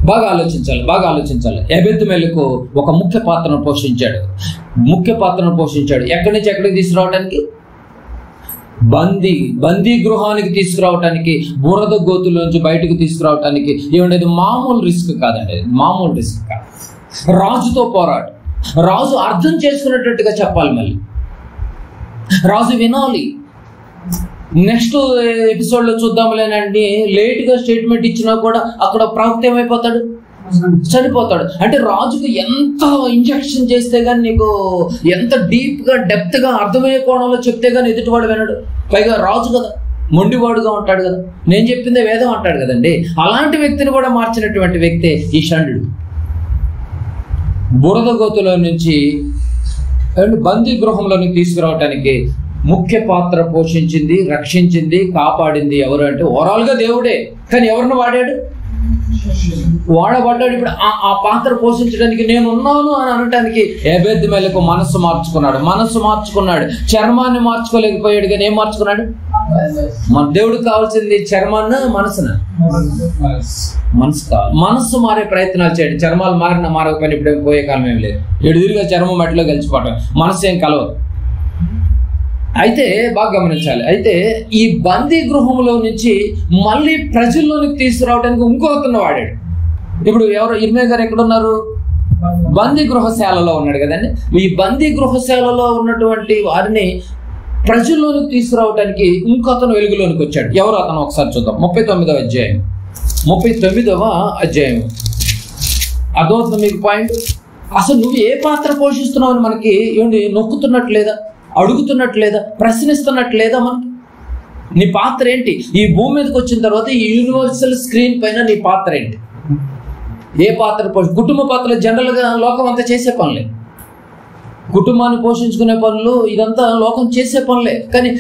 బాగా ఆలోచించాలి. ఎబెద్మెలెకు ఒక ముఖ్య పాత్రను పోషించాడు. ఎక్కడి నుంచి ఎక్కడికి తీసుకురావడానికి? బందీ గృహానికి తీసుకురావటానికి, బురద గోతుల నుంచి బయటకు తీసుకురావటానికి. ఏమంటే మామూలు రిస్క్ కాదండి, మామూలు రిస్క్ కాదు. రాజుతో పోరాడు. రాజు అర్థం చేసుకునేటట్టుగా చెప్పాలి, మళ్ళీ రాజు వినాలి. నెక్స్ట్ ఎపిసోడ్లో చూద్దాంలేనండి, లేట్గా స్టేట్మెంట్ ఇచ్చినా కూడా అక్కడ ప్రవక్త ఏమైపోతాడు? చనిపోతాడు. అంటే రాజుకు ఎంత ఇంజెక్షన్ చేస్తే గానీ, నీకు ఎంత డీప్గా డెప్త్గా అర్థమయ్యే కోణంలో చెప్తే గానీ ఎదుటివాడు వినడు. పైగా రాజు కదా, మొండివాడుగా ఉంటాడు కదా, నేను చెప్పిందే వేదం అంటాడు కదండి. అలాంటి వ్యక్తిని కూడా మార్చినటువంటి వ్యక్తే ఈ షండు. బురద గోతులో నుంచి బందీ గృహంలోకి తీసుకురావటానికి ముఖ్య పాత్ర పోషించింది, రక్షించింది, కాపాడింది ఎవరు అంటే ఓవరాల్గా దేవుడే. కానీ ఎవరిని వాడబడ్డాడు. ఇప్పుడు ఆ పాత్ర పోషించడానికి నేనున్నాను అని అనటానికి ఎబెద్మెలెకు మనస్సు మార్చుకున్నాడు. చర్మాన్ని మార్చుకోలేకపోయాడు, కానీ ఏం మార్చుకున్నాడు? మన దేవుడికి కావాల్సింది చర్మాన్న మనసు కావాలి. మనస్సు మారే ప్రయత్నాలు చేయండి. చర్మాలు మారకపోయినా ఇప్పుడు పోయే కాలం ఏం లేదు. ఎడుదిరిగా చర్మం మట్టిలో కలిసిపోవటం, మనసు ఏం కలవదు. అయితే బాగా గమనించాలి. అయితే ఈ బందీ గృహంలో నుంచి మళ్ళీ ప్రజల్లోనికి తీసుకురావడానికి ఇంకో అతను వాడాడు. ఇప్పుడు ఇర్మియా గారు ఎక్కడున్నారు? బందీ గృహశాలలో ఉన్నాడు కదండి. ఈ బందీ గృహశాలలో ఉన్నటువంటి వారిని ప్రజల్లోనికి తీసుకురావడానికి ఇంకో అతను వెలుగులోనికి వచ్చాడు. ఎవరు అతను? ఒకసారి చూద్దాం. 39వ అధ్యాయం. అర్థమవుతుంది మీకు పాయింట్? అసలు నువ్వు ఏ పాత్ర పోషిస్తున్నావు అని మనకి ఏంటి నొక్కుతున్నట్లేదా, అడుగుతున్నట్లేదా, ప్రశ్నిస్తున్నట్లేదా? మనకి నీ పాత్ర ఏంటి? ఈ భూమి మీదకి వచ్చిన తర్వాత ఈ యూనివర్సల్ స్క్రీన్ పైన నీ పాత్ర ఏంటి? ఏ పాత్ర కుటుంబ పాత్రలు జనరల్గా లోకం అంతా చేసే పనులే. కుటుంబాన్ని పోషించుకునే పనులు ఇదంతా లోకం చేసే పనులే. కానీ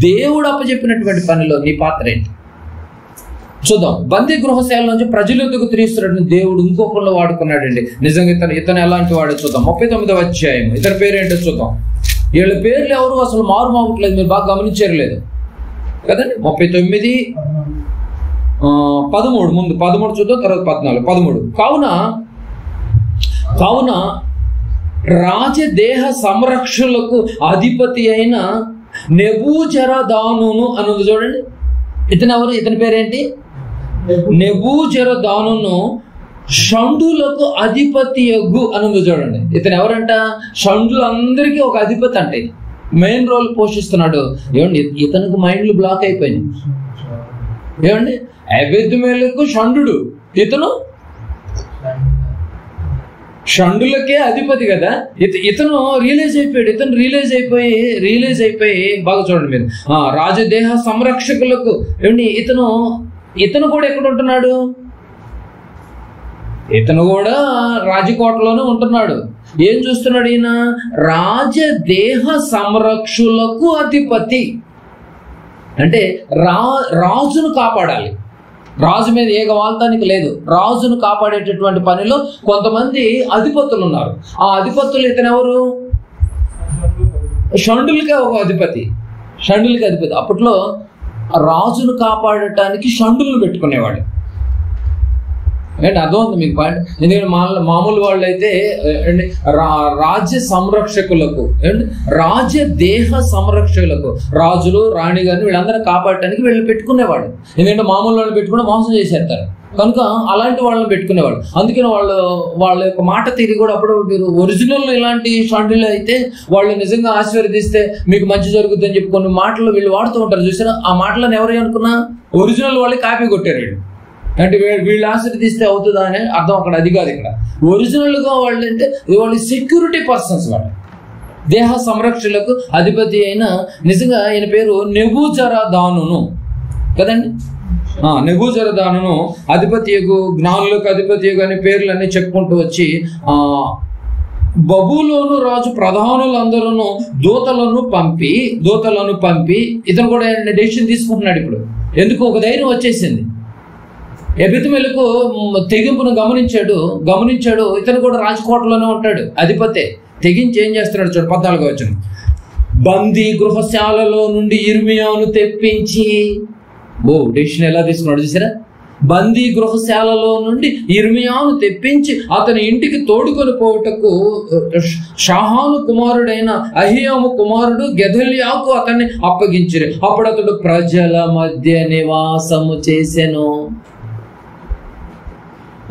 దేవుడు అప్పచెప్పినటువంటి పనిలో నీ పాత్ర ఏంటి? చూద్దాం. బందీ గృహశాల నుంచి ప్రజల ఎందుకు తీస్తున్నాడు దేవుడు ఇంకొకళ్ళు వాడుకున్నాడండి. నిజంగా ఇతను ఎలాంటి వాడో చూద్దాం. 39వ అధ్యాయం. ఇతని పేరేంటో చూద్దాం. వీళ్ళ పేర్లు ఎవరు అసలు మారుమోగట్లేదు, మీరు బాగా గమనించలేదు కదండి. 39:13 ముందు 13 చూద్దాం, తర్వాత 14. కావున రాజదేహ సంరక్షకులకు అధిపతి అయిన నెబూజరదానును అనుంది చూడండి. ఇతను ఎవరు? ఇతని పేరేంటి? నెబూజరదానును షండులకు అధిపతి యగ్గు అనుంది చూడండి. ఇతను ఎవరంట? షండులందరికీ ఒక అధిపతి అంటే మెయిన్ రోల్ పోషిస్తున్నాడు. ఏమండి, ఇతనికి మైండ్లు బ్లాక్ అయిపోయింది. ఏమండి, ఎబెద్మెలెకు షండు, ఇతను షండులకే అధిపతి కదా. ఇతను రియలైజ్ అయిపోయి బాగా చూడండి మీరు. రాజదేహ సంరక్షకులకు ఏమండి, ఇతను కూడా ఎక్కడ ఉంటున్నాడు? ఇతను కూడా రాజకోటలోనే ఉంటున్నాడు. ఏం చూస్తున్నాడు ఈయన? రాజదేహ సంరక్షకులకు అధిపతి అంటే రాజును కాపాడాలి. రాజు మీద ఏగ వాళ్తానికి లేదు. రాజును కాపాడేటటువంటి పనిలో కొంతమంది అధిపతులు ఉన్నారు. ఆ అధిపతులు ఇతను ఎవరు? షండులకే ఒక అధిపతి. అప్పట్లో రాజును కాపాడటానికి షండులను పెట్టుకునేవాడు. ఏంటి అర్థమవుతుంది మీకు పాయింట్? ఎందుకంటే మామూలు వాళ్ళు అయితే రాజ్య సంరక్షకులకు, రాజదేహ సంరక్షకులకు, రాజులు రాణి గారిని వీళ్ళందరూ కాపాడటానికి వీళ్ళు పెట్టుకునేవాడు. ఎందుకంటే మామూలు వాళ్ళని పెట్టుకుని మోసం చేసేస్తారు కనుక అలాంటి వాళ్ళని పెట్టుకునేవాడు. అందుకని వాళ్ళ యొక్క మాట తీరి కూడా అప్పుడు మీరు ఒరిజినల్ ఇలాంటి షండులు అయితే వాళ్ళు నిజంగా ఆశీర్వదిస్తే మీకు మంచి జరుగుతుందని చెప్పి కొన్ని మాటలు వీళ్ళు వాడుతూ ఉంటారు. చూసారా? ఆ మాటలను ఎవరు అనుకున్నా ఒరిజినల్ వాళ్ళే కాపీ కొట్టారు వీళ్ళు. అంటే వీళ్ళు ఆశీర్వదిస్తే అవుతుందా అని అర్థం అక్కడ. అది కాదు ఇక్కడ. ఒరిజినల్గా వాళ్ళు అంటే వాళ్ళు సెక్యూరిటీ పర్సన్స్. వాళ్ళు దేహ సంరక్షకులకు అధిపతి అయిన నిజంగా ఆయన పేరు నెబూజరదానును కదండి. నెబూజరదానును అధిపతియగు, జ్ఞానులకు అధిపతియగు అనే పేర్లన్నీ చెప్పుకుంటూ వచ్చి బబులోను రాజు ప్రధానులందరూ దూతలను పంపి ఇతను కూడా డెసిషన్ తీసుకుంటున్నాడు. ఇప్పుడు ఎందుకు? ఒక ధైర్యం వచ్చేసింది. ఎబెద్మెలెకు తెగింపును గమనించాడు. ఇతను కూడా రాజకోటలోనే ఉంటాడు, అధిపతే. తెగించి ఏం చేస్తున్నాడు చూడు, 14వ వచనం. బందీ గృహశాలలో నుండి ఇర్మియాను తెప్పించి, డెసిషన్ ఎలా తీసుకున్నాడు చూసారా? బందీ గృహశాలలో నుండి ఇర్మియాను తెప్పించి అతని ఇంటికి తోడుకొని పోవుటకు షాహాను కుమారుడైన అహియాము కుమారుడు గెదల్యాకు అతన్ని అప్పగించిరి. అప్పుడు అతడు ప్రజల మధ్య నివాసము చేసెను.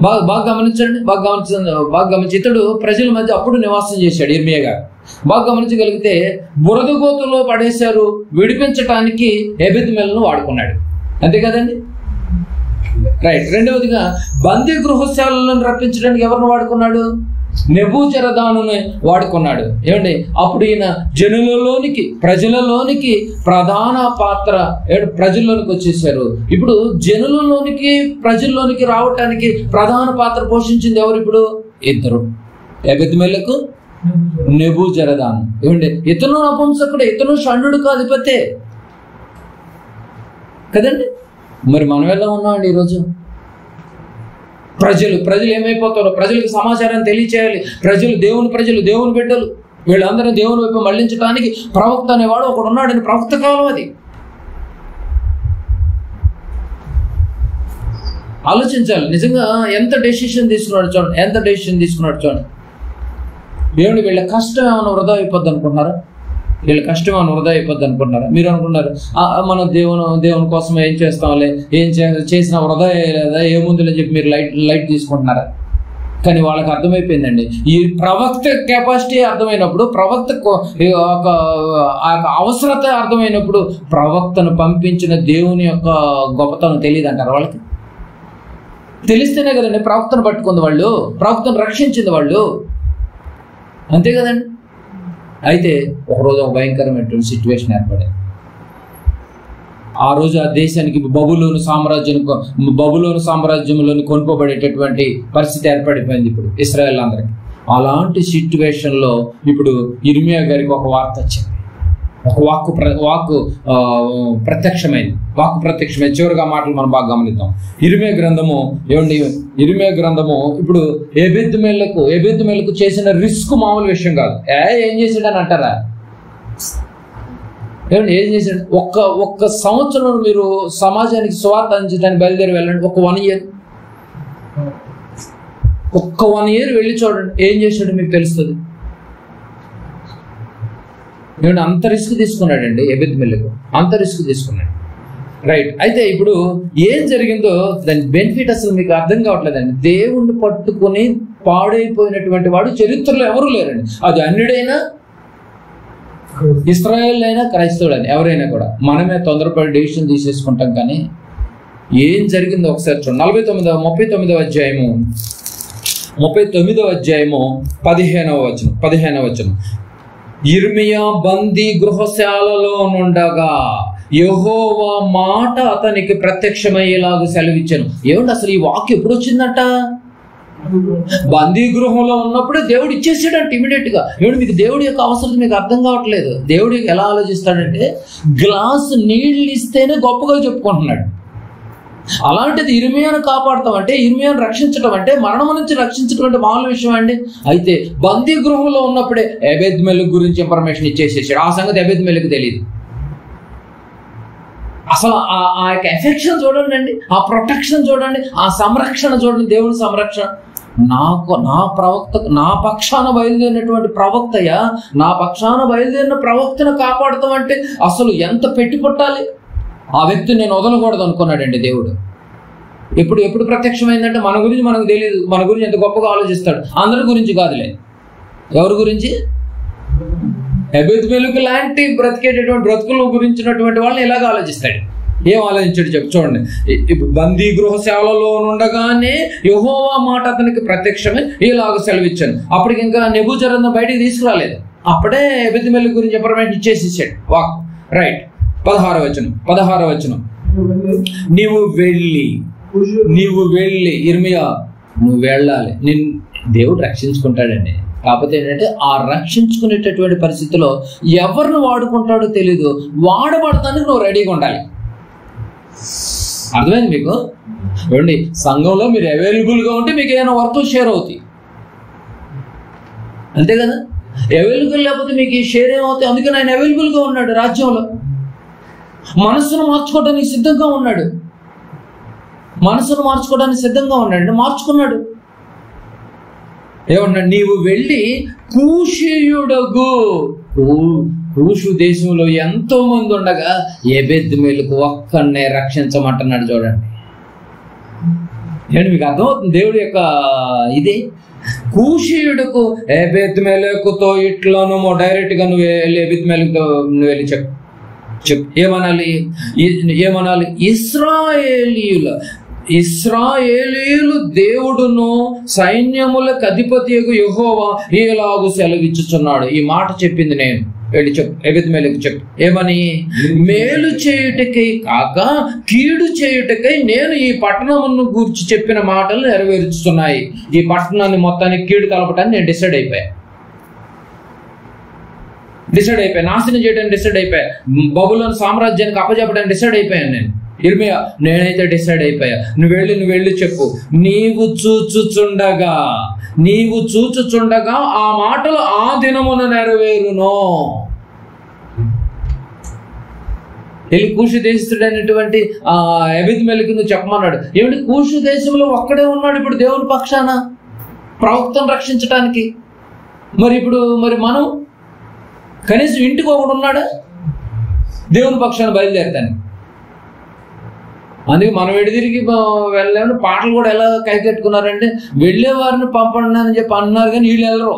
బాగా గమనించి ఇతడు ప్రజల మధ్య అప్పుడు నివాసం చేశాడు. ఇర్మియా గారు బాగా గమనించగలిగితే బురద గోతులో పడేశారు, విడిపించటానికి ఎబెద్మెలను వాడుకున్నాడు. అంతే కదండి, రైట్. రెండవదిగా బందీ గృహశాలను రప్పించడానికి ఎవరిని వాడుకున్నాడు? నెబూజరదానుని వాడుకున్నాడు. ఏమండి, అప్పుడు ఈయన జనులలోనికి ప్రజలలోనికి ప్రధాన పాత్ర ప్రజల్లోనికి వచ్చేసారు. ఇప్పుడు జనులలోనికి ప్రజల్లోనికి రావటానికి ప్రధాన పాత్ర పోషించింది ఎవరు? ఇప్పుడు ఇద్దరు, ఎబెద్మెలకు, నెబూజరదాను. ఏమండి, ఇతను నపుంసకుడు, ఇతను షండు అధిపతే కదండి. మరి మనం ఎలా ఉన్నామండి ఈరోజు? ప్రజలు ఏమైపోతారో, ప్రజలకు సమాచారాన్ని తెలియచేయాలి. దేవుని బిడ్డలు వీళ్ళందరూ దేవుని వైపు మళ్లించడానికి ప్రవక్త అనేవాడు ఒకడు ఉన్నాడని ప్రవక్త కాలం అది. ఆలోచించాలి. నిజంగా ఎంత డెసిషన్ తీసుకున్నాడు చూడండి. దేవుని వీళ్ళ కష్టం ఏమైనా వృధా అయిపోద్ది అనుకుంటున్నారా? మీరు అనుకున్నారు మనం దేవుని కోసం ఏం చేస్తాంలే, చేసిన వృధా లేదా, ఏముందిలే చెప్పి మీరు లైట్ తీసుకుంటున్నారా? కానీ వాళ్ళకి అర్థమైపోయిందండి. ఈ ప్రవక్త కెపాసిటీ అర్థమైనప్పుడు, ప్రవక్త అవసరత అర్థమైనప్పుడు, ప్రవక్తను పంపించిన దేవుని యొక్క గొప్పతనం తెలియదు అంటారు వాళ్ళకి. తెలిస్తేనే కదండి ప్రవక్తను పట్టుకుంది వాళ్ళు, ప్రవక్తను రక్షించింది వాళ్ళు. అంతే కదండి. అయితే ఒకరోజు ఒక భయంకరమైనటువంటి సిచ్యువేషన్ ఏర్పడింది. ఆ రోజు ఆ దేశానికి బబులోను సామ్రాజ్యంలోని కొనుక్కోబడేటటువంటి పరిస్థితి ఏర్పడిపోయింది ఇప్పుడు ఇశ్రాయేల్ అందరికి. అలాంటి సిచ్యువేషన్లో ఇప్పుడు ఇర్మియా గారికి ఒక వార్త వచ్చింది. ఒక వాక్కు ప్రత్యక్షమైంది. చివరిగా మాటలు మనం బాగా గమనిద్దాం. ఇర్మియా గ్రంథము ఇప్పుడు ఎబెద్మెలకు చేసిన రిస్క్ మామూలు విషయం కాదు. ఏం చేశాడని అంటారా? ఏం చేశాడు? ఒక్క సంవత్సరం మీరు సమాజానికి సువార్త అందించడానికి బయలుదేరి వెళ్ళండి. ఒక 1 ఇయర్ వెళ్ళి చూడండి ఏం చేశాడు మీకు తెలుస్తుంది. నేను అంత రిస్క్ తీసుకున్నాడండి ఎబెద్మెలకు, అంత రిస్క్ తీసుకున్నాడు. రైట్. అయితే ఇప్పుడు ఏం జరిగిందో దాని బెనిఫిట్ అసలు మీకు అర్థం కావట్లేదండి. దేవుణ్ణి పట్టుకుని పాడైపోయినటువంటి వాడు చరిత్రలో ఎవరు లేరండి. అది అన్యుడైనా, ఇశ్రాయేల్ అయినా, క్రైస్తవుడని ఎవరైనా కూడా. మనమే తొందరపడి డెసిషన్ తీసేసుకుంటాం. కానీ ఏం జరిగిందో ఒకసారి చూడండి. 39వ అధ్యాయము 15వ వచనం. ఇర్మియా బందీ గృహశాలలో నుండగా యెహోవా మాట అతనికి ప్రత్యక్షమయ్యేలాగా సెలవిచ్చాను. ఏమండి అసలు ఈ వాక్యం ఎప్పుడు వచ్చిందట? బందీ గృహంలో ఉన్నప్పుడే దేవుడు ఇచ్చేసాడంట ఇమీడియట్ గా. ఏమిటి మీకు దేవుడి యొక్క అవసరం మీకు అర్థం కావట్లేదు. దేవుడు ఎలా ఆలోచిస్తాడంటే గ్లాస్ నీళ్ళు ఇస్తేనే గొప్పగా చెప్పుకుంటున్నాడు. అలాంటిది ఇర్మియాను కాపాడతాం అంటే, ఇర్మియాను రక్షించడం అంటే, మరణం నుంచి రక్షించడం అంటే మామూలు విషయం అండి. అయితే బందీ గృహంలో ఉన్నప్పుడే ఎబెద్మెలకు గురించి ఇన్ఫర్మేషన్ ఇచ్చేసేసాడు. ఆ సంగతి ఎబెద్మెలకు తెలియదు. అసలు ఆ యొక్క ఎఫెక్షన్ చూడండి అండి, ఆ ప్రొటెక్షన్ చూడండి, ఆ సంరక్షణ చూడండి, దేవుని సంరక్షణ. నా పక్షాన బయలుదేరినటువంటి ప్రవక్తయ్యా, నా పక్షాన బయలుదేరిన ప్రవక్తను కాపాడుతాం అంటే అసలు ఎంత పెట్టి పుట్టాలి. ఆ వ్యక్తిని నేను వదలకూడదు అనుకున్నాడండి దేవుడు. ఎప్పుడు ప్రత్యక్షమైందంటే మన గురించి మనకు తెలియదు. మన గురించి ఎంత గొప్పగా ఆలోచిస్తాడు. అందరి గురించి కాదులే. ఎవరి గురించి? ఎబెద్మెలకు లాంటి బ్రతికేటటువంటి బ్రతుకుల గురించినటువంటి వాళ్ళని ఎలాగ ఆలోచిస్తాడు. ఏం ఆలోచించాడు చూడండి. బందీ గృహశాలలో ఉండగానే యెహోవా మాట అతనికి ప్రత్యక్షమై ఇలాగ సెలవిచ్చాను. అప్పటికి ఇంకా నెబూజరదాను బయటికి తీసుకురాలేదు. అప్పుడే ఎబెద్మెలకు గురించి ఇన్ఫర్మేషన్ ఇచ్చేసేసాడు వాక్. రైట్. 16వ వచనం. నీవు వెళ్ళి ఇర్మియా నువ్వు వెళ్ళాలి, దేవుడు రక్షించుకుంటాడండి. కాకపోతే ఏంటంటే ఆ రక్షించుకునేటటువంటి పరిస్థితిలో ఎవరిని వాడుకుంటాడో తెలీదు. వాడబడటానికి నువ్వు రెడీగా ఉండాలి. అర్థమైంది మీకు? చూడండి, సంఘంలో మీరు అవైలబుల్గా ఉంటే మీకు ఏదైనా వర్క్ షేర్ అవుతాయి. అంతే కదా? అవైలబుల్ లేకపోతే మీకు ఈ షేర్ ఏమవుతాయి. అందుకని ఆయన అవైలబుల్గా ఉన్నాడు. రాజ్యంలో మనస్సును మార్చుకోవడానికి సిద్ధంగా ఉన్నాడు. మనసును మార్చుకోవడానికి సిద్ధంగా ఉన్నాడు, మార్చుకున్నాడు. ఏమన్నాడు? నీవు వెళ్ళి కూషీయుడగు. కూషు దేశంలో ఎంతో మంది ఉండగా ఎబెద్మెలకు ఒక్కనే రక్షించమంటున్నాడు. చూడండి, మీకు అర్థమవుతుంది దేవుడి యొక్క ఇది. కూషీయుడుకు ఎబెద్మెలకుతో ఇట్లను డైరెక్ట్ గా నువ్వు వెళ్ళి ఎబెద్మెలకుతో నువ్వు వెళ్ళి చెప్పు. ఏమనాలి? ఇశ్రాయేలీయులు దేవుడును సైన్యములకు అధిపతియగు యెహోవా ఇలాగు సెలవిచ్చుచున్నాడు. ఈ మాట చెప్పింది నేను. వెళ్ళి చెప్పు, ఎబెద్మెలకు చెప్పు. ఏమని? మేలు చేయుటకై కాక కీడు చేయుటకై నేను ఈ పట్టణమును గూర్చి చెప్పిన మాటలు నెరవేర్చుతున్నాయి. ఈ పట్టణాన్ని మొత్తానికి కీడు కలపటాన్ని నేను డిసైడ్ అయిపోయా, నాశనం చేయడానికి డిసైడ్ అయిపోయా, బబులోను సామ్రాజ్యానికి అప్పచెప్పడానికి డిసైడ్ అయిపోయాను నేను. ఇర్మియా, నేనైతే డిసైడ్ అయిపోయా. నువ్వు వెళ్ళి చెప్పు. నీవు చూచుచుండగా ఆ మాటలు ఆ దినమున నెరవేరును. వెళ్ళి కూషు దేశస్తుడైనటువంటి ఎబెద్మెలకు నువ్వు చెప్పమన్నాడు. ఏమిటి? కూషు దేశంలో ఒక్కడే ఉన్నాడు ఇప్పుడు దేవుని పక్షాన ప్రవక్తను రక్షించటానికి. మరి మనం కనీసం ఇంటికి ఒకడు ఉన్నాడా దేవుని పక్షాన బయలుదేరతాను? అందుకే మనం ఎడిదిరిగి వెళ్ళామని పాటలు కూడా ఎలా కైకెట్టుకున్నారంటే, వెళ్ళే వారిని పంపండి అని చెప్పి అన్నారు, కానీ వీళ్ళు వెళ్ళరు.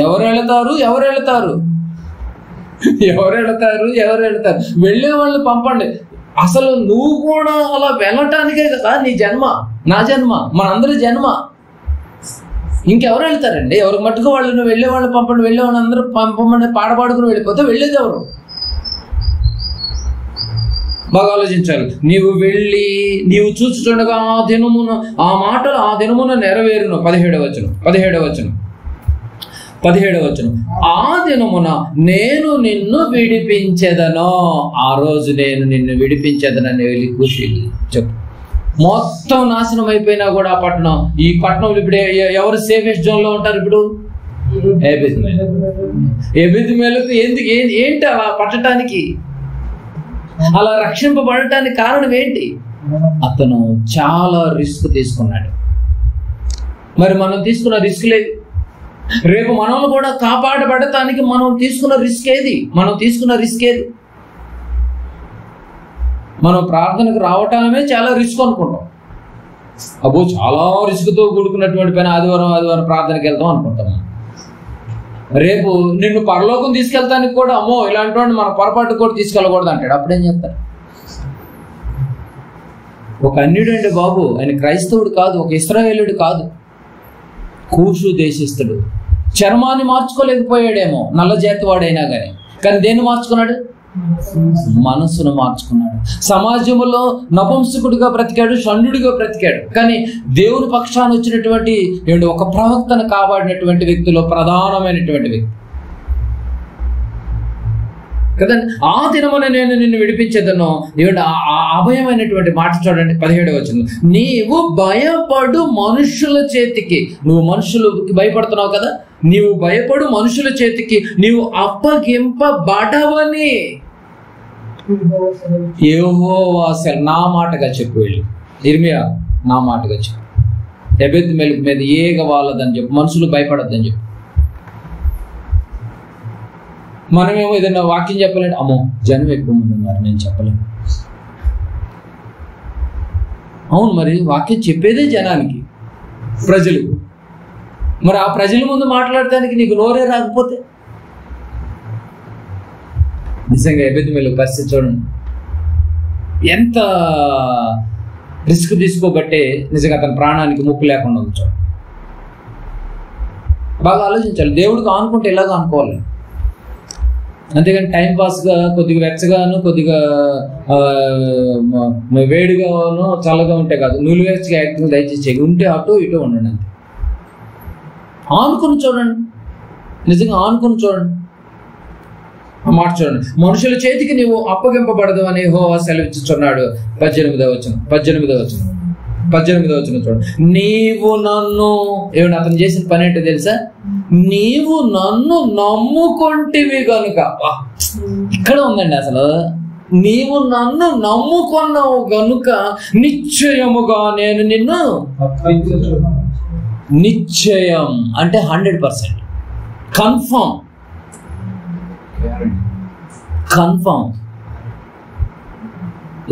ఎవరు వెళతారు? వెళ్ళే వాళ్ళని పంపండి. అసలు నువ్వు కూడా అలా వెళ్ళటానికే కదా నీ జన్మ, నా జన్మ, మనందరి జన్మ. ఇంకెవరు వెళ్తారండి? ఎవరికి మట్టుకు వాళ్ళు నువ్వు వెళ్ళే వాళ్ళని పంపండి, వెళ్ళే వాళ్ళని అందరూ పంపమని పాడపాడుకుని వెళ్ళిపోతే వెళ్ళేది ఎవరు? బాగా ఆలోచించాలి. నీవు చూచుచుండగా ఆ మాటలు ఆ దినమున నెరవేరును. 17వ వచనం. ఆ దినమున నేను నిన్ను విడిపించెదను. ఆ రోజు నేను నిన్ను విడిపించెదనని వెళ్ళి కూషి చెప్పు. మొత్తం నాశనం అయిపోయినా కూడా ఈ పట్టణంలో ఇప్పుడు ఎవరు సేఫెస్ట్ జోన్ లో ఉంటారు? ఇప్పుడు ఎబెద్మెలకు ఏంటి అలా పట్టడానికి, అలా రక్షింపబడటానికి కారణం ఏంటి? అతను చాలా రిస్క్ తీసుకున్నాడు. మరి మనం తీసుకున్న రిస్క్ లేదు. రేపు మనల్ని కూడా కాపాడబడటానికి మనం తీసుకున్న రిస్క్ ఏది? మనం ప్రార్థనకు రావటమే చాలా రిస్క్ అనుకుంటాం. అబ్బో చాలా రిస్క్తో కూడుకున్నటువంటి పని, ఆదివారం ప్రార్థనకి వెళ్తాం అనుకుంటాం. రేపు నిన్ను పరలోకం తీసుకెళ్తానికి కూడా అమ్మో ఇలాంటి వాడిని మన పొరపాటు కూడా తీసుకెళ్ళకూడదు అంటాడు. అప్పుడేం చేస్తారు? ఒక అన్యుడు అండి బాబు, ఆయన క్రైస్తవుడు కాదు, ఒక ఇశ్రాయేలుడు కాదు, కూషు దేశస్థుడు. చర్మాన్ని మార్చుకోలేకపోయాడేమో నల్ల జాతి వాడైనా కానీ దేన్ని మార్చుకున్నాడు? మనసును మార్చుకున్నాడు. సమాజంలో నపుంసకుడిగా బ్రతికాడు, షండుడిగా బ్రతికాడు. కానీ దేవుని పక్షాన వచ్చినటువంటి ఒక ప్రవక్తను కాపాడినటువంటి వ్యక్తిలో ప్రధానమైనటువంటి వ్యక్తి కదండి. ఆ దినమున నేను నిన్ను విడిపించేదను. అభయమైనటువంటి మాట చూడండి, 17వ వచనం. నీవు భయపడు మనుషుల చేతికి. నువ్వు మనుషులకి భయపడుతున్నావు కదా, నీవు భయపడు మనుషుల చేతికి నీవు అప్పగింపబడవని యెహోవా నా మాటగా చెప్పు. వెళ్ళి ఇర్మియా నా మాటగా చెప్పు. ఎబెద్మెలకు మీద ఏగ వాళ్ళదని చెప్పు, మనుషులు భయపడద్దని చెప్పు. మనమేమో ఏదైనా వాక్యం చెప్పాలంటే అమ్మో జనం ఎక్కువ మంది ఉన్నారు, నేను చెప్పలేను. అవును, మరి వాక్యం చెప్పేదే జనానికి, ప్రజలకు. మరి ఆ ప్రజల ముందు మాట్లాడటానికి నీకు నోరే రాకపోతే నిజంగా ఎబెద్మెలకు పరిస్థితి చూడండి. ఎంత రిస్క్ తీసుకోబట్టే నిజంగా అతని ప్రాణానికి ముప్పు లేకుండా ఉంచాడు. బాగా ఆలోచించాలి. దేవుడికి ఆనుకుంటే ఎలాగో అనుకోవాలి, అంతేగాని టైంపాస్గా కొద్దిగా వెచ్చగాను కొద్దిగా వేడిగాను చల్లగా ఉంటే కాదు. నిలువెచ్చగా యాక్టింగ్ దయచేసి ఉంటే అటు ఇటు ఉండండి. అంతే ఆనుకుని చూడండి, నిజంగా ఆనుకుని చూడండి. ఆ మాట చూడండి. మనుషుల చేతికి నీవు అప్పగింపబడదు అని యెహోవా సెలవిచ్చుచున్నాడు. 18వ వచనం చూడండి. నీవు నన్ను ఏమన్నా అతను చేసిన పని ఏంటో తెలుసా? నీవు నన్ను నమ్ముకొంటివి కనుక. ఇక్కడ ఉందండి అసలు నీవు నన్ను నమ్ముకున్నావు గనుక నిశ్చయముగా నేను నిన్ను నిశ్చయం అంటే 100% కన్ఫర్మ్.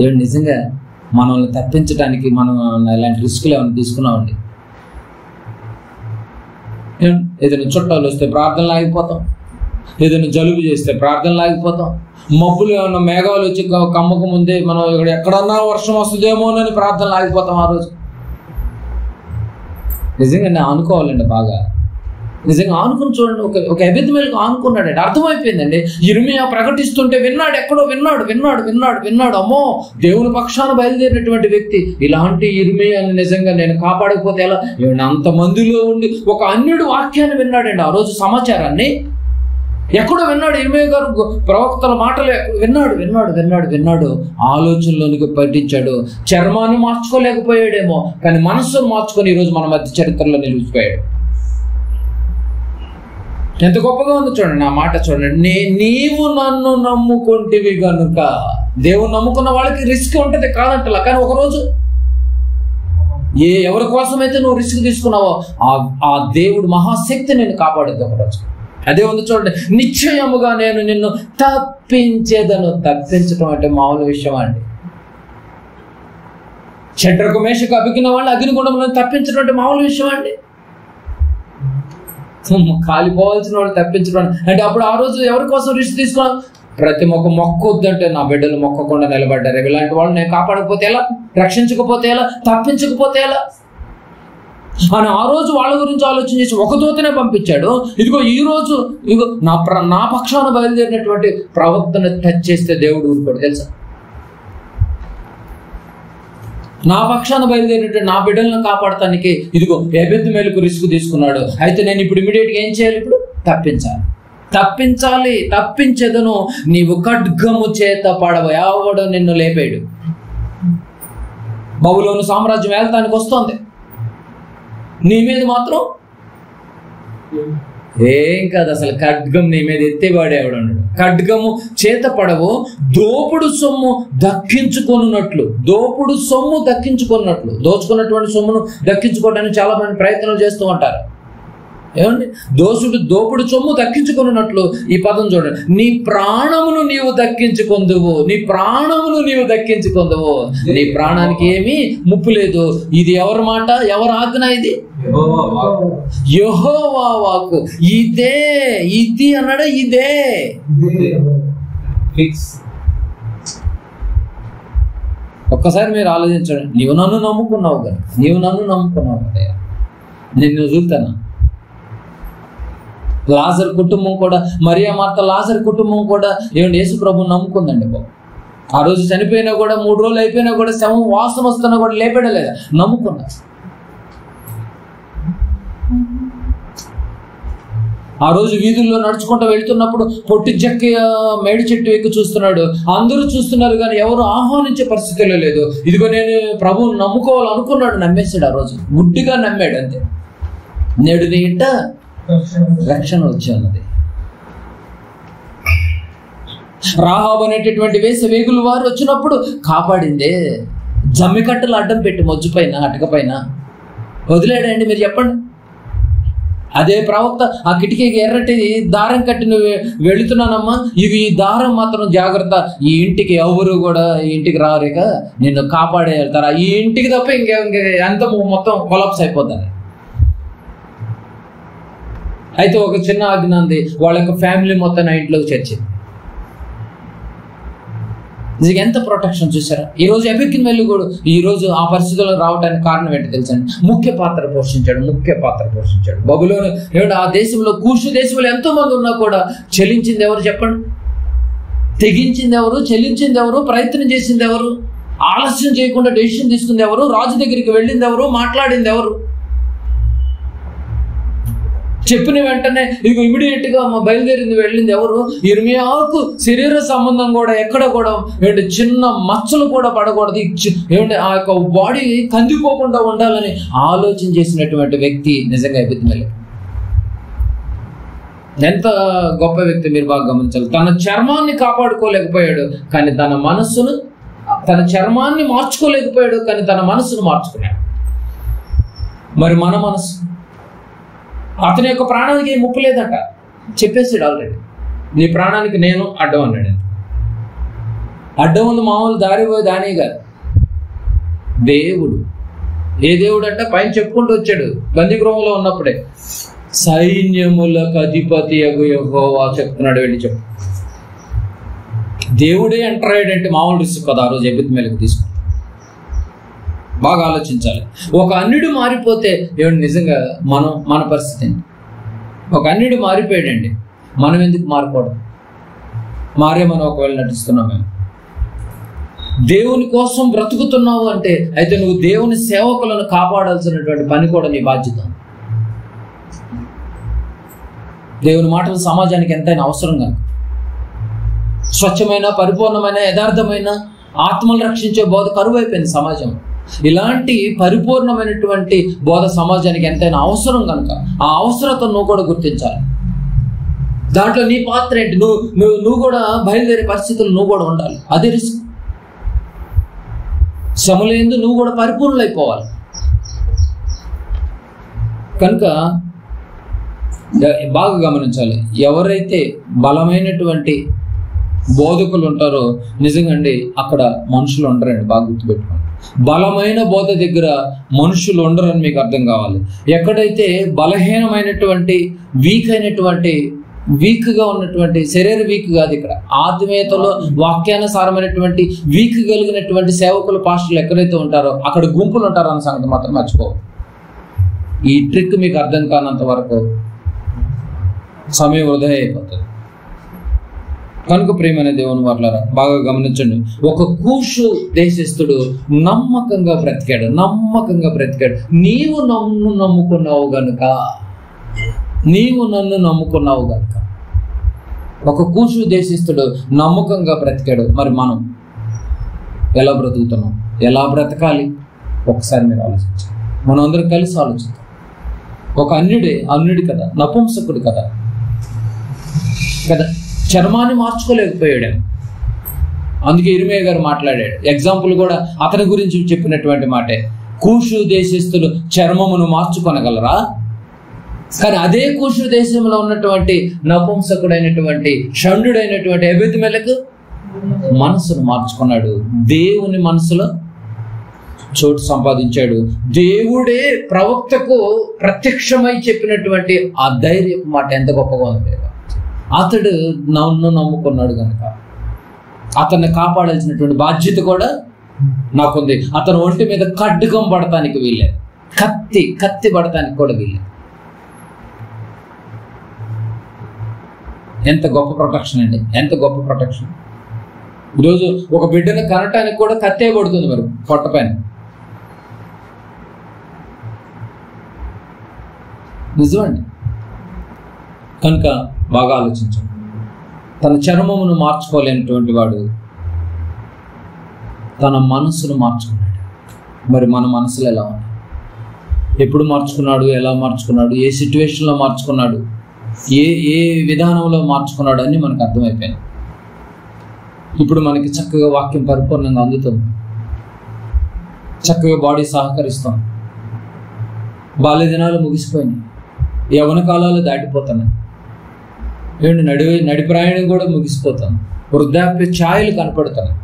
ఏమండి నిజంగా మనల్ని తప్పించడానికి మనం ఇలాంటి రిస్కులు ఏమైనా తీసుకున్నామండి? ఏదైనా చుట్టాలు వస్తే ప్రార్థనలు ఆగిపోతాం, ఏదైనా జలుబు చేస్తే ప్రార్థనలు ఆగిపోతాం, మబ్బులు ఏమైనా మేఘాలు వచ్చి కమ్మకు ముందే మనం ఇక్కడ ఎక్కడన్నా వర్షం వస్తుందేమోనని ప్రార్థనలు ఆగిపోతాం. ఆ రోజు నిజంగా నేను అనుకోవాలండి, బాగా నిజంగా ఆనుకుని చూడండి. ఒక అబద్ధమేలకు ఆనుకున్నాడండి, అర్థమైపోయిందండి. ఇర్మియా ప్రకటిస్తుంటే విన్నాడు, ఎక్కడో విన్నాడు. అమ్మో, దేవుని పక్షాన బయలుదేరినటువంటి వ్యక్తి ఇలాంటి ఇర్మియాని నిజంగా నేను కాపాడకపోతే ఎలా? అంతమందిలో ఉండి ఒక అన్యుడు వాక్యాన్ని విన్నాడండి. ఆ రోజు సమాచారాన్ని ఎక్కడో విన్నాడు. ఇర్మియా గారు ప్రవక్తల మాటలు విన్నాడు. ఆలోచనలోనికి పట్టించాడు. చర్మాన్ని మార్చుకోలేకపోయాడేమో, కానీ మనస్సును మార్చుకొని ఈరోజు మన మధ్య చరిత్రలో నిలిచిపోయాడు. ఎంత గొప్పగా ఉంది చూడండి, నా మాట చూడండి. నీవు నన్ను నమ్ముకుంటివి గనుక. దేవుని నమ్ముకున్న వాళ్ళకి రిస్క్ ఉంటుంది కాదంటలా, కానీ ఒకరోజు ఎవరి కోసమైతే నువ్వు రిస్క్ తీసుకున్నావో ఆ దేవుడు మహాశక్తి నేను కాపాడుద్ది ఒకరోజు. అదే ఉంది చూడండి, నిశ్చయముగా నేను నిన్ను తప్పించేదను. తప్పించడం అంటే మామూలు విషయం అండి. షడ్రకు మేషకు అభిగిన వాళ్ళు అగ్నిగుండంలో తప్పించడం అంటే మామూలు విషయం అండి. కాలిపోవాల్సిన వాళ్ళు తప్పించడం అంటే అప్పుడు ఆ రోజు ఎవరి కోసం రిస్క్ తీసుకున్నాను? ప్రతి మొక్కొద్దంటే నా బిడ్డలు మొక్కకుండా నిలబడ్డారు. ఇలాంటి వాళ్ళు నేను కాపాడకపోతే ఎలా? రక్షించకపోతే ఎలా? తప్పించకపోతే ఎలా అని ఆ రోజు వాళ్ళ గురించి ఆలోచన చేసి ఒక దూతనే పంపించాడు. ఇదిగో ఈ రోజు ఇదిగో నా పక్షాన బయలుదేరినటువంటి ప్రవక్తను టచ్ చేస్తే దేవుడు ఊరుకోడు తెలుసా? నా పక్షాన బయలుదేరినటువంటి నా బిడ్డలను కాపాడటానికి ఇదిగో ఎబెద్మెలకు రిస్క్ తీసుకున్నాడు. అయితే నేను ఇప్పుడు ఇమీడియట్గా ఏం చేయాలి? ఇప్పుడు తప్పించాలి. తప్పించేదను. నీవు ఖడ్గము చేత పడవ. ఎవడు నిన్ను లేపాడు? బబులోను సామ్రాజ్యం వెళ్తానికి వస్తోంది. నీ మీద మాత్రం ఏం కాదు. అసలు ఖడ్గం నీ మీద ఎత్తేవాడు ఎవడన్నాడు? ఖడ్గము చేత పడవు. దోపుడు సొమ్ము దక్కించుకున్నట్లు. దోచుకున్నటువంటి సొమ్మును దక్కించుకోవడానికి చాలా మంది ప్రయత్నాలు చేస్తూ ఉంటారు. ఏమండి? దోపుడు సొమ్ము దక్కించుకున్నట్లు. ఈ పదం చూడండి, నీ ప్రాణమును నీవు దక్కించుకొందువు. నీ ప్రాణానికి ఏమీ ముప్పు లేదు. ఇది ఎవరి మాట? ఎవరి ఆజ్ఞ? ఇది యెహోవా వాక్కు. ఇది అన్నాడు. ఇదే ఒక్కసారి మీరు ఆలోచించండి. నీవు నన్ను నమ్ముకున్నావు కదా, నిన్ను వదులుతాను. లాజర్ కుటుంబం కూడా, మరియా మార్త లాజర్ కుటుంబం కూడా ఏమంటే యేసు ప్రభువుని నమ్ముకుందండి బాబు. ఆ రోజు చనిపోయినా కూడా 3 రోజులు అయిపోయినా కూడా శవం వాసన వస్తున్నా కూడా లేపేడా లేదా? నమ్ముకున్నా. ఆ రోజు వీధుల్లో నడుచుకుంటూ వెళ్తున్నప్పుడు పొట్టి జక్కి మేడి చెట్టు ఎక్కి చూస్తున్నాడు. అందరూ చూస్తున్నారు కానీ ఎవరు ఆహ్వానించే పరిస్థితిలో లేదు. ఇదిగో నేను ప్రభువుని నమ్ముకోవాలనుకున్నాడు, నమ్మేశాడు. ఆ రోజు గుడ్డిగా నమ్మాడు అంతే. నేడు నీ ఇంట రక్షణ వచ్చి ఉన్నది. రాహాబు అనేటటువంటి వేగుల వారు వచ్చినప్పుడు కాపాడిందే. జమ్మికట్టలు అడ్డం పెట్టి మొజ్జు పైన అటక పైన వదిలేడండి. మీరు చెప్పండి. అదే ప్రవక్త ఆ కిటికీకి ఎర్రటి దారం కట్టి నువ్వు వెళుతున్నానమ్మా, ఇవి ఈ దారం మాత్రం జాగ్రత్త, ఈ ఇంటికి ఎవరు కూడా ఈ ఇంటికి రారేక నిన్ను కాపాడే వెళ్తారా? ఈ ఇంటికి తప్ప ఎంత మొత్తం కొలాప్స్ అయిపోతాను. అయితే ఒక చిన్న ఆజ్ఞ ఉంది, వాళ్ళ యొక్క ఫ్యామిలీ మొత్తం నా ఇంట్లోకి చేర్చింది. నిజంగా ఎంత ప్రొటెక్షన్ చూసారా? ఈరోజు ఎబెక్కిన వెళ్ళి కూడా ఈరోజు ఆ పరిస్థితుల్లో రావడానికి కారణం ఏంటి తెలుసండి? ముఖ్య పాత్ర పోషించాడు. బబులోను ఏమంటే ఆ దేశంలో, కూషు దేశంలో ఎంతో మంది ఉన్నా కూడా చెల్లించింది ఎవరు చెప్పండి? తెగించింది ఎవరు? చెల్లించింది ఎవరు? ప్రయత్నం చేసింది ఎవరు? ఆలస్యం చేయకుండా డెసిషన్ తీసుకుంది ఎవరు? రాజు దగ్గరికి వెళ్ళింది ఎవరు? మాట్లాడింది ఎవరు? చెప్పిన వెంటనే ఇక ఇమీడియట్ గా బయలుదేరింది వెళ్ళింది ఎవరు? ఇర్మియాకు శరీర సంబంధం కూడా ఎక్కడ కూడా ఏమిటి చిన్న మచ్చలు కూడా పడకూడదు, ఏమిటి ఆ యొక్క బాడీ కందిపోకుండా ఉండాలని ఆలోచన చేసినటువంటి వ్యక్తి నిజంగా ఎబెద్మెలెకు. ఎంత గొప్ప వ్యక్తి మీరు బాగా గమనించాలి. తన చర్మాన్ని కాపాడుకోలేకపోయాడు కానీ తన చర్మాన్ని మార్చుకోలేకపోయాడు కానీ తన మనస్సును మార్చుకున్నాడు. మరి మన మనస్సు, అతని యొక్క ప్రాణానికి ఏం ముప్పు లేదట, చెప్పేసాడు ఆల్రెడీ. నీ ప్రాణానికి నేను అడ్డం అన్నాడు. అడ్డం ఉంది మామూలు దారి పోయి దానే కాదు, దేవుడు. ఏ దేవుడు అంటే పైన చెప్పుకుంటూ వచ్చాడు బందీగృహంలో ఉన్నప్పుడే, సైన్యములకు అధిపతి యెహోవా చెప్తున్నాడు. వెళ్ళి చెప్పు, దేవుడే ఎంటర్ అయ్యాడంటే మామూలు రిస్క్ కదా. ఆ రోజు ఎబెద్మెలెకు తీసుకుని బాగా ఆలోచించాలి. ఒక అన్యుడు మారిపోతే ఏమండి నిజంగా మన పరిస్థితి ఏంటి? ఒక అన్యుడు మారిపోయాడండి, మనం ఎందుకు మారిపోవడం? మారే మనం ఒకవేళ నటిస్తున్నాం. మేము దేవుని కోసం బ్రతుకుతున్నావు అంటే అయితే నువ్వు దేవుని సేవకులను కాపాడాల్సినటువంటి పని కూడా నీ బాధ్యత. దేవుని మాటలు సమాజానికి ఎంతైనా అవసరం కాదు. స్వచ్ఛమైన, పరిపూర్ణమైన, యథార్థమైన, ఆత్మలు రక్షించే బోధ కరువు అయిపోయింది సమాజం. ఇలాంటి పరిపూర్ణమైనటువంటి బోధ సమాజానికి ఎంతైనా అవసరం కనుక ఆ అవసరతను నువ్వు కూడా గుర్తించాలి. దాంట్లో నీ పాత్ర ఏంటి? నువ్వు కూడా బయలుదేరే పరిస్థితులు నువ్వు కూడా ఉండాలి. అదే రిస్క్. శ్రమలేందు నువ్వు కూడా పరిపూర్ణులైపోవాలి. కనుక బాగా గమనించాలి. ఎవరైతే బలమైనటువంటి బోధకులు ఉంటారో నిజంగా అండి అక్కడ మనుషులు ఉండరండి. బాగా గుర్తుపెట్టుకోండి. బలమైన బోధ దగ్గర మనుషులు ఉండరని మీకు అర్థం కావాలి. ఎక్కడైతే బలహీనమైనటువంటి వీక్గా ఉన్నటువంటి శరీర వీక్ కాదు, ఇక్కడ ఆత్మీయతలో వాక్యానుసారమైనటువంటి వీక్ కలిగినటువంటి సేవకులు, పాస్టర్లు ఎక్కడైతే ఉంటారో అక్కడ గుంపులు ఉంటారో అన్న సంగతి మాత్రం మర్చిపో. ఈ ట్రిక్ మీకు అర్థం కానంత వరకు సమయం వృధా అయిపోతుంది. కనుక ప్రియమైన దేవుని వారలారా బాగా గమనించండి. ఒక కూషు దేశస్థుడు నమ్మకంగా బ్రతికాడు. నీవు నన్ను నమ్ముకున్నావు గనుక ఒక కూషు దేశస్థుడు నమ్మకంగా బ్రతికాడు. మరి మనం ఎలా బ్రతుకుతున్నాం? ఎలా బ్రతకాలి? ఒకసారి మీరు ఆలోచించాలి. మనం అందరం కలిసి ఆలోచిద్దాం. ఒక అన్యుడి కదా, నపుంసకుడు కదా, చర్మాన్ని మార్చుకోలేకపోయాడు. అందుకే ఇర్మీయా గారు మాట్లాడాడు. ఎగ్జాంపుల్ కూడా అతని గురించి చెప్పినటువంటి మాటే. కూషు దేశస్థులు చర్మమును మార్చుకొనగలరా? కానీ అదే కూషు దేశంలో ఉన్నటువంటి నపుంసకుడైనటువంటి షండుడైనటువంటి ఎబెద్మెలెకు మనసును మార్చుకున్నాడు. దేవుని మనసులో చోటు సంపాదించాడు. దేవుడే ప్రవక్తకు ప్రత్యక్షమై చెప్పినటువంటి ఆ ధైర్యపు మాట ఎంత గొప్పగా ఉంది. అతడు నన్ను నమ్ముకున్నాడు కనుక అతన్ని కాపాడాల్సినటువంటి బాధ్యత కూడా నాకుంది. అతను ఒంటి మీద ఖడ్గం పడటానికి వీల్లేదు, కత్తి పడటానికి కూడా వీల్లేదు. ఎంత గొప్ప ప్రొటెక్షన్ అండి, ఎంత గొప్ప ప్రొటెక్షన్. ఈరోజు ఒక బిడ్డను కనటానికి కూడా కత్తే పడుతుంది మరి పొట్టపైన. నిజమండి. కనుక బాగా ఆలోచించండి. తన చర్మమును మార్చుకోలేనటువంటి వాడు తన మనసును మార్చుకున్నాడు. మరి మన మనసులు ఎలా ఉన్నాయి? ఎప్పుడు మార్చుకున్నాడు? ఎలా మార్చుకున్నాడు? ఏ సిచ్యువేషన్లో మార్చుకున్నాడు? ఏ విధానంలో మార్చుకున్నాడు అని మనకు అర్థమైపోయింది. ఇప్పుడు మనకి చక్కగా వాక్యం పరిపూర్ణంగా అందుతుంది. చక్కగా బాడీ సహకరిస్తాం. బాల్య దినాలు ముగిసిపోయినాయి, యవ్వన కాలాలు దాటిపోతున్నాయి, నడి ప్రయాణం కూడా ముగిసిపోతాను, వృద్ధాప్య ఛాయలు కనపడుతున్నాయి.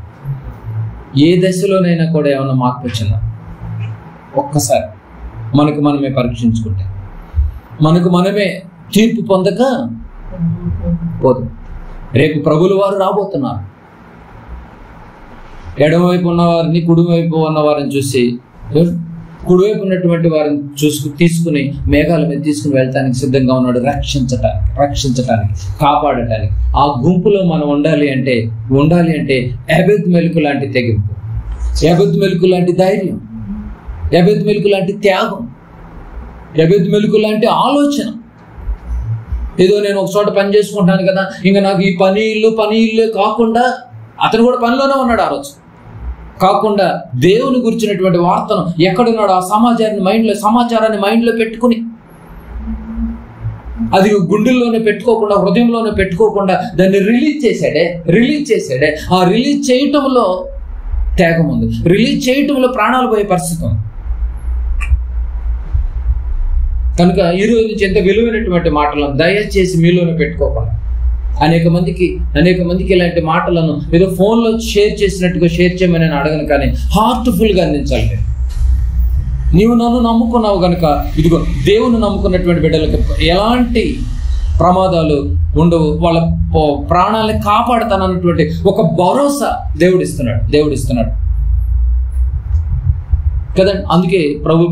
ఏ దశలోనైనా కూడా ఏమైనా మార్పు వచ్చిందా? ఒక్కసారి మనకు మనమే పరీక్షించుకుంటే మనకు మనమే తీర్పు పొందక పోదు. రేపు ప్రభుల వారు రాబోతున్నారు. ఎడమవైపు ఉన్నవారిని, కుడివైపు ఉన్నవారిని చూసి, కుడివైపు ఉన్నటువంటి వారిని తీసుకుని మేఘాల మీద తీసుకుని వెళ్ళటానికి సిద్ధంగా ఉన్నాడు. రక్షించటానికి, కాపాడటానికి. ఆ గుంపులో మనం ఉండాలి అంటే ఎబెద్మెలెకు లాంటి తెగింపు, ఎబెద్మెలెకు లాంటి ధైర్యం, ఎబెద్మెలెకు లాంటి త్యాగం, ఎబెద్మెలెకు లాంటి ఆలోచన. ఏదో నేను ఒక చోట పని చేసుకుంటాను కదా, ఇంకా నాకు ఈ పని ఇల్లే కాకుండా, అతను కూడా పనిలోనే ఉన్నాడు ఆ రోజు. కాకుండా దేవుని గురించినటువంటి వార్తను ఎక్కడున్నాడు ఆ సమాచారాన్ని మైండ్లో పెట్టుకుని అది గుండెల్లోనే పెట్టుకోకుండా, హృదయంలోనే పెట్టుకోకుండా దాన్ని రిలీజ్ చేశాడే. ఆ రిలీజ్ చేయటంలో త్యాగం ఉంది, రిలీజ్ చేయటంలో ప్రాణాలు పోయే పరిస్థితి ఉంది. కనుక ఈ రోజు నుంచి ఎంత విలువైనటువంటి మాటలను దయచేసి మీలోనే పెట్టుకోకుండా, అనేక మందికి ఇలాంటి మాటలను ఏదో ఫోన్లో షేర్ చేసినట్టుగా షేర్ చేయమని నేను అడగను, కానీ హార్ట్ఫుల్గా అందించాలి. నీవు నన్ను నమ్ముకున్నావు కనుక ఇదిగో దేవుని నమ్ముకున్నటువంటి బిడ్డలకు ఎలాంటి ప్రమాదాలు ఉండవు, వాళ్ళ ప్రాణాలను కాపాడుతానన్నటువంటి ఒక భరోసా దేవుడిస్తున్నాడు కదండి. అందుకే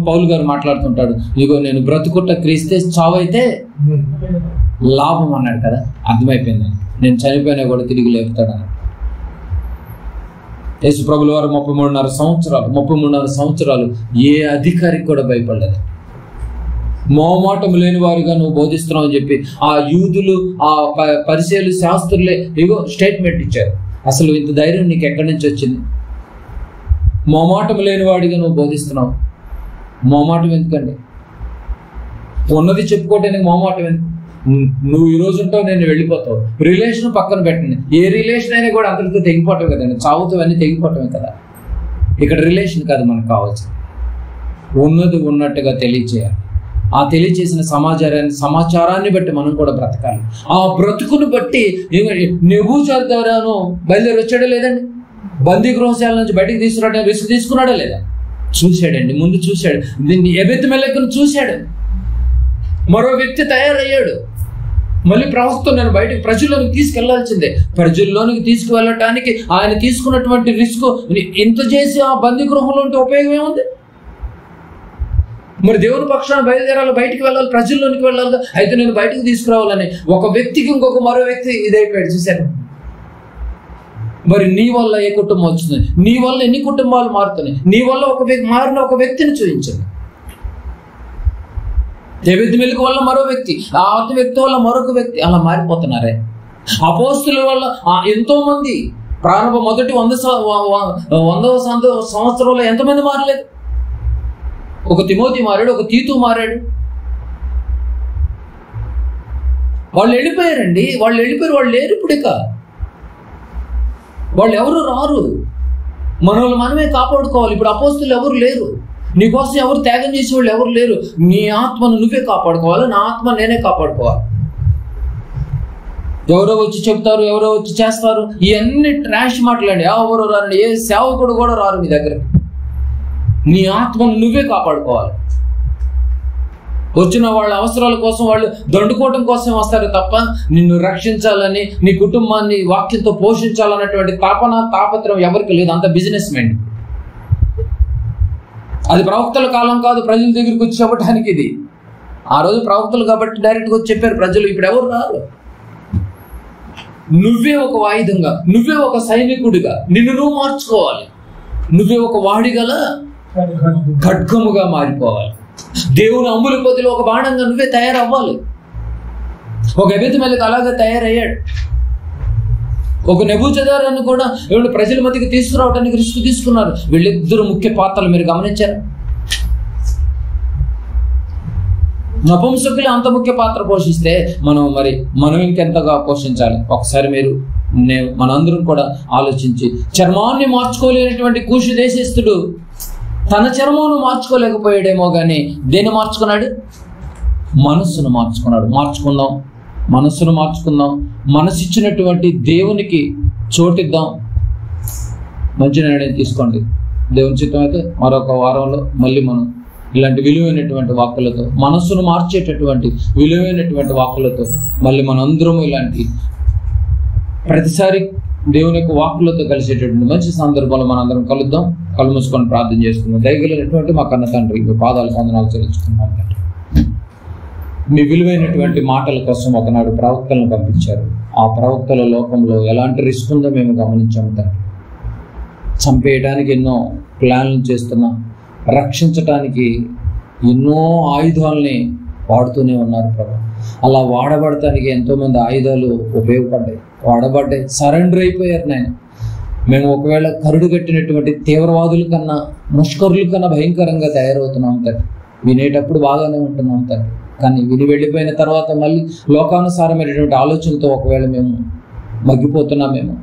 పౌలు గారు మాట్లాడుతుంటాడు, ఇదిగో నేను బ్రతుకుట క్రీస్తే చావైతే లాభం అన్నాడు కదా. అర్థమైపోయింది, నేను చనిపోయినా కూడా తిరిగి లేపుతాడు అన్నాడు. యేసు ప్రభుల వారు 33.5 సంవత్సరాలు ఏ అధికారికి కూడా భయపడలేదు. మోమాటం లేని వారుగా నువ్వు బోధిస్తున్నావు అని చెప్పి ఆ యూదులు, ఆ పరిసయ్యులు, శాస్త్రులే ఇగో స్టేట్మెంట్ ఇచ్చారు. అసలు ఇంత ధైర్యం నీకు ఎక్కడి నుంచి వచ్చింది? మోమాటం లేని వాడిగా నువ్వు బోధిస్తున్నావు. మోమాటం ఎందుకండి? ఉన్నది చెప్పుకోవటానికి మోమాటం ఎందుకు? నువ్వు ఈ రోజు ఉంటావు, నేను వెళ్ళిపోతావు. రిలేషన్ పక్కన పెట్టండి, ఏ రిలేషన్ అయినా కూడా అందరితో తెగిపోవటం కదండి, చావుతో అన్నీ తెగిపోవటమే కదా. ఇక్కడ రిలేషన్ కాదు మనకు కావాల్సింది, ఉన్నది ఉన్నట్టుగా తెలియచేయాలి. ఆ తెలియచేసిన సమాచారాన్ని బట్టి మనం కూడా బ్రతకాలి. ఆ బ్రతుకును బట్టి నెబూజరదాను బయలుదేరి వచ్చాడా లేదండి? బందీ గృహశాల నుంచి బయటికి తీసుకురావడానికి రిస్క్ తీసుకున్నాడా లేదా? చూశాడండి, ముందు చూశాడు. దీన్ని ఎబెత్మెలెకును చూశాడు. మరో వ్యక్తి తయారయ్యాడు. మళ్ళీ ప్రవక్త నేను బయటకు ప్రజల్లోనికి తీసుకెళ్లాల్సిందే. ప్రజల్లోనికి తీసుకువెళ్ళటానికి ఆయన తీసుకున్నటువంటి రిస్క్ ఇంత చేసి ఆ బందీ గృహంలో ఉంటే ఉపయోగం ఏముంది? మరి దేవుని పక్షాన బయలుదేరాలి, బయటికి వెళ్ళాలి, ప్రజల్లోనికి వెళ్ళాలి. అయితే నేను బయటకు తీసుకురావాలని ఒక వ్యక్తికి మరో వ్యక్తి ఇదైపోయాడు. చూశాను. మరి నీ వల్ల ఏ కుటుంబం వచ్చింది? నీ వల్ల ఎన్ని కుటుంబాలు మారుతున్నాయి? నీ వల్ల మారిన ఒక వ్యక్తిని చూపించండి. ఎబెద్మెలెకు వల్ల మరో వ్యక్తి, ఆ వ్యక్తి వల్ల మరొక వ్యక్తి, అలా మారిపోతున్నారే. అపోస్తుల వల్ల ఎంతో మంది ప్రారంభ మొదటి 100వ సంవత్సరంలో ఎంతమంది మారలేదు? ఒక తిమోతి మారాడు, ఒక తీతు మారాడు. వాళ్ళు వెళ్ళిపోయారండి. వాళ్ళు లేరు ఇప్పుడు. ఇక వాళ్ళు ఎవరు రారు. మనల్ని మనమే కాపాడుకోవాలి. ఇప్పుడు అపోస్తులు ఎవరు లేరు. నీకోసం ఎవరు త్యాగం చేసే వాళ్ళు ఎవరు లేరు. నీ ఆత్మను నువ్వే కాపాడుకోవాలి, నా ఆత్మ నేనే కాపాడుకోవాలి. ఎవరో వచ్చి చెప్తారు, ఎవరో వచ్చి చేస్తారు, ఇవన్నీ ట్రాష్ మాట్లాడి ఎవరు రారండి. ఏ సేవకుడు కూడా రారు మీ దగ్గర. నీ ఆత్మను నువ్వే కాపాడుకోవాలి. వచ్చిన వాళ్ళ అవసరాల కోసం, వాళ్ళు దండుకోవడం కోసం వస్తారు తప్ప నిన్ను రక్షించాలని, నీ కుటుంబాన్ని వాక్యంతో పోషించాలన్నటువంటి తాపత్రం ఎవరికి లేదు. అంత బిజినెస్ మైండ్. అది ప్రవక్తల కాలం కాదు, ప్రజల దగ్గరికి వచ్చి చెప్పడానికి. ఇది ఆ రోజు ప్రవక్తలు కాబట్టి డైరెక్ట్గా వచ్చి చెప్పారు ప్రజలు. ఇప్పుడు ఎవరు రారు. నువ్వే ఒక ఆయుధంగా, నువ్వే ఒక సైనికుడిగా నిన్ను నువ్వు మార్చుకోవాలి. నువ్వే ఒక వాడిగల ఖడ్గముగా మారిపోవాలి. దేవుని అమ్ముల పొదిలో ఒక బాణంగా నువ్వే తయారవ్వాలి. ఒక ఎబెద్మెలెకు అలాగే తయారయ్యాడు. ఒక నెబూజరదాను కూడా ఏమంటే ప్రజల మధ్యకి తీసుకురావడానికి రిస్క్ తీసుకున్నారు. వీళ్ళిద్దరు ముఖ్య పాత్రలు మీరు గమనించారు. నపుంసకులు అంత ముఖ్య పాత్ర పోషిస్తే మనం ఇంకెంతగా పోషించాలి? ఒకసారి మనందరం కూడా ఆలోచించి, చర్మాన్ని మార్చుకోలేనటువంటి కూషు దేశస్థుడు తన చర్మమును మార్చుకోలేకపోయాడేమో కానీ దేన్ని మార్చుకున్నాడు? మనస్సును మార్చుకున్నాడు. మనస్సును మార్చుకుందాం. మనసు ఇచ్చినటువంటి దేవునికి చోటిద్దాం. మంచి నిర్ణయం తీసుకోండి. దేవుని చిత్తం అయితే మరొక వారంలో మళ్ళీ మనం ఇలాంటి విలువైనటువంటి వాక్కులతో, మనస్సును మార్చేటటువంటి విలువైనటువంటి వాక్కులతో మళ్ళీ మనందరము ఇలాంటి ప్రతిసారి దేవుని యొక్క వాక్కులతో కలిసేటటువంటి మంచి సందర్భంలో మనందరం కలుద్దాం. కళ్ళు మూసుకొని ప్రార్థన చేసుకుందాం. దయగలిగినటువంటి మా కన్న తండ్రి, మీ పాదాలు వందనాలు చెల్లించుకున్నాం తండ్రి. మీ విలువైనటువంటి మాటల కోసం ఒకనాడు ప్రవక్తలను పంపించారు. ఆ ప్రవక్తల లోకంలో ఎలాంటి రిస్క్ ఉందో మేము గమనించాము తండ్రి. చంపేయడానికి ఎన్నో ప్లాన్లు చేస్తున్నా, రక్షించటానికి ఎన్నో ఆయుధాలని వాడుతూనే ఉన్నారు ప్రభు. అలా వాడబడటానికి ఎంతోమంది ఆయుధాలు వాడబడ్డాయి, సరెండర్ అయిపోయారు. మేము ఒకవేళ కరుడు కట్టినటువంటి తీవ్రవాదుల కన్నా, ముష్కరుల కన్నా భయంకరంగా తయారవుతున్నాం తండ్రి. వినేటప్పుడు బాగానే ఉంటున్నాం తండ్రి. కానీ విని వెళ్ళిపోయిన తర్వాత మళ్ళీ లోకానుసారమైనటువంటి ఆలోచనతో ఒకవేళ మేము మగ్గిపోతున్నామేమో,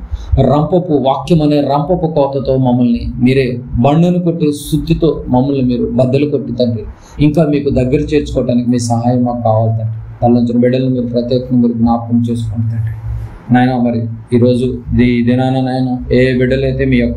వాక్యం అనే రంపపు కోతతో మమ్మల్ని మీరే బండను కొట్టి సుత్తితో మమ్మల్ని మీరు బద్దలు కొట్టి తండ్రి ఇంకా మీకు దగ్గర చేర్చుకోవడానికి మీ సహాయం మాకు కావాలి తండ్రి. తల్లించిన బిడ్డలను మీరు ప్రత్యేకంగా మీరు జ్ఞాపకం చేసుకోండి తండ్రి. నాయన మరి ఈరోజు ఈ దినాన నాయన ఏ బిడ్డలైతే మీ యొక్క